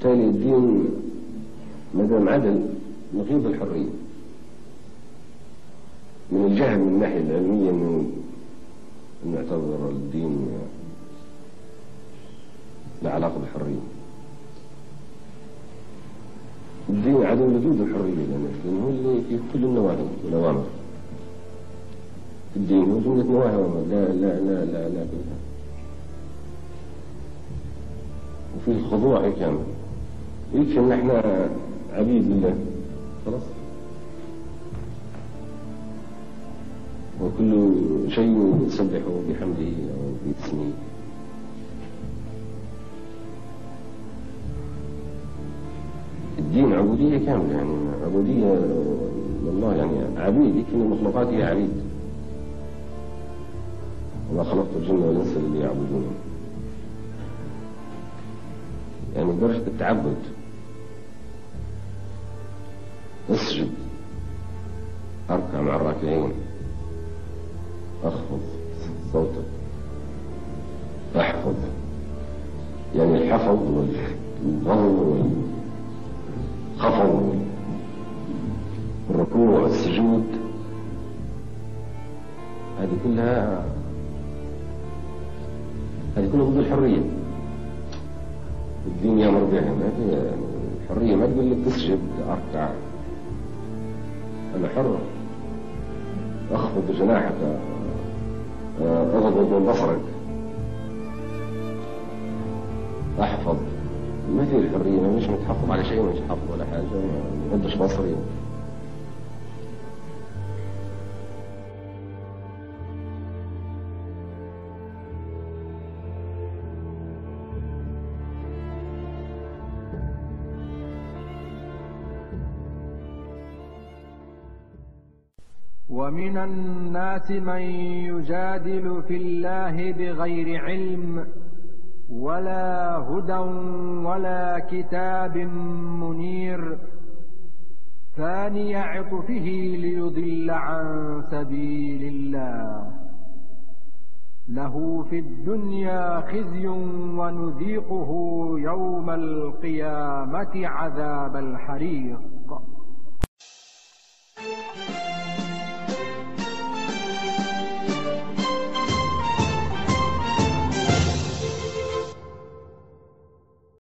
بالتالي الدين ما دام عدل نقيض الحرية من الجهل من الناحية العلمية أن نعتبر الدين لا علاقة بالحرية. الدين عدم وجود الحرية لأنه هو اللي فيه كل النواهي والأوامر. الدين هو جملة نواهي وأوامر لا لا لا لا لا كلها، وفيه الخضوع كامل. يكفي ان احنا عبيد لله خلاص، وكل شيء يسبح بحمده او باسمه. الدين عبودية كاملة، يعني عبودية لله، يعني عبيد. يكفي ان المخلوقات هي عبيد. وما خلقت الجن والانس الا ليعبدون، يعني درجة التعبد. اسجد، اركع مع الراكعين، اخفض صوتك، احفظ، يعني الحفظ والضم والخفض والركوع والسجود، هذه كلها ضد الحرية. الدين يأمر بها، ما في الحرية ما تقول لك تسجد اركع، أنا حر، أخفض جناحك، أغضض من بصرك، أحفظ. ما في الحرية، مش متحفظ على شيء، مش متحفظ ولا حاجة، ما أغضش بصري. ومن الناس من يجادل في الله بغير علم ولا هدى ولا كتاب منير، ثاني عطفه ليضل عن سبيل الله، له في الدنيا خزي ونذيقه يوم القيامة عذاب الحريق.